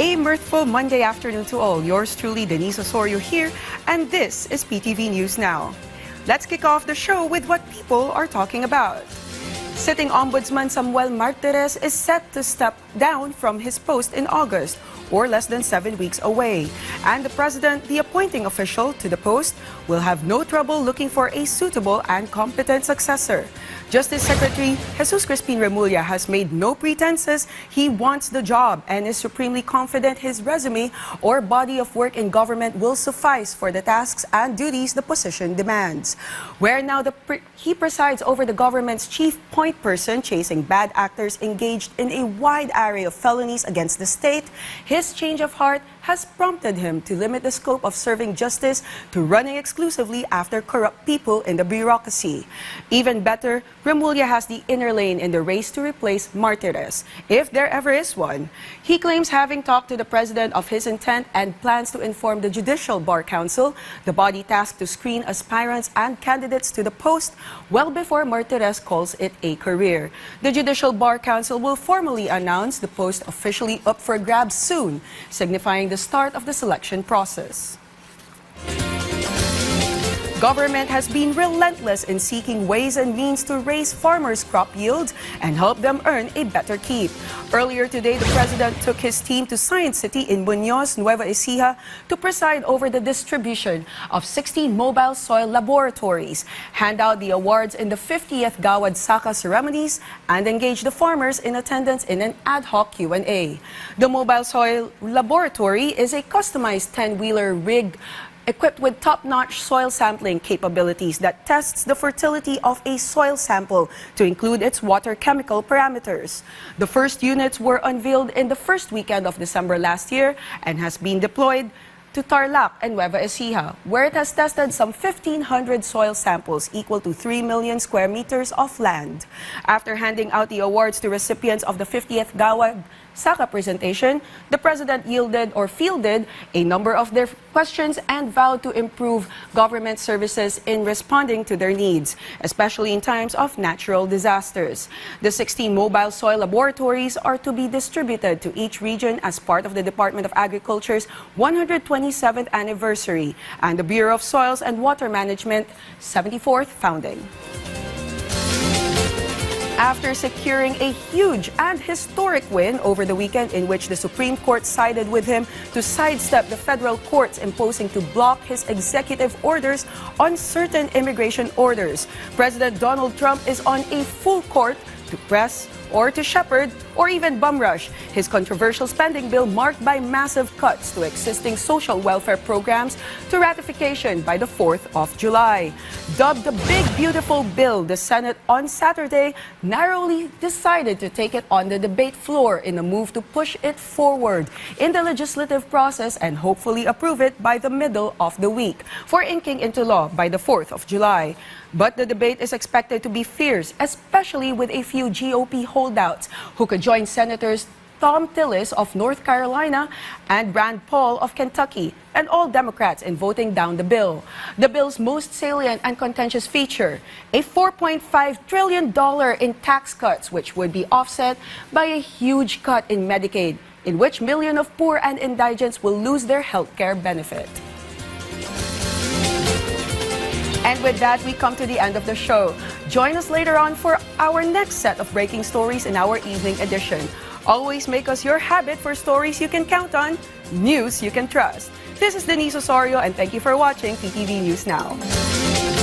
A mirthful Monday afternoon to all. Yours truly, Denise Osorio here, and this is PTV News Now. Let's kick off the show with what people are talking about. Sitting Ombudsman Samuel Martires is set to step down from his post in August, or less than 7 weeks away. And the President, the appointing official to the post, will have no trouble looking for a suitable and competent successor. Justice Secretary Jesus Crispin Remulla has made no pretenses he wants the job and is supremely confident his resume or body of work in government will suffice for the tasks and duties the position demands. Where now he presides over the government's chief point person chasing bad actors engaged in a wide array of felonies against the state, his change of heart has prompted him to limit the scope of serving justice to running exclusively after corrupt people in the bureaucracy. Even better, Remulla has the inner lane in the race to replace Martires, if there ever is one. He claims having talked to the President of his intent and plans to inform the Judicial Bar Council, the body tasked to screen aspirants and candidates to the post, well before Martires calls it a career. The Judicial Bar Council will formally announce the post officially up for grabs soon, signifying the start of the selection process. Government has been relentless in seeking ways and means to raise farmers' crop yields and help them earn a better keep. Earlier today, the President took his team to Science City in Muñoz, Nueva Ecija, to preside over the distribution of 16 mobile soil laboratories, hand out the awards in the 50th Gawad Saka ceremonies, and engage the farmers in attendance in an ad hoc Q&A. The mobile soil laboratory is a customized 10-wheeler rig equipped with top-notch soil sampling capabilities that tests the fertility of a soil sample to include its water chemical parameters. The first units were unveiled in the first weekend of December last year and has been deployed to Tarlac and Nueva Ecija, where it has tested some 1,500 soil samples equal to 3 million square meters of land. After handing out the awards to recipients of the 50th Gawad Saka presentation, the President fielded a number of their questions and vowed to improve government services in responding to their needs, especially in times of natural disasters. The 16 mobile soil laboratories are to be distributed to each region as part of the Department of Agriculture's 127th anniversary and the Bureau of Soils and Water Management 74th founding. After securing a huge and historic win over the weekend in which the Supreme Court sided with him to sidestep the federal courts imposing to block his executive orders on certain immigration orders, President Donald Trump is on a full court to press or to shepherd or even bum rush his controversial spending bill marked by massive cuts to existing social welfare programs to ratification by the 4th of July. Dubbed the Big Beautiful Bill, the Senate on Saturday narrowly decided to take it on the debate floor in a move to push it forward in the legislative process and hopefully approve it by the middle of the week for inking into law by the 4th of July. But the debate is expected to be fierce, especially with a few GOP holdouts who could join Senators Thom Tillis of North Carolina and Rand Paul of Kentucky, and all Democrats in voting down the bill. The bill's most salient and contentious feature, a $4.5 trillion in tax cuts, which would be offset by a huge cut in Medicaid, in which millions of poor and indigents will lose their health care benefit. And with that, we come to the end of the show. Join us later on for our next set of breaking stories in our evening edition. Always make us your habit for stories you can count on, news you can trust. This is Denise Osorio, and thank you for watching PTV News Now.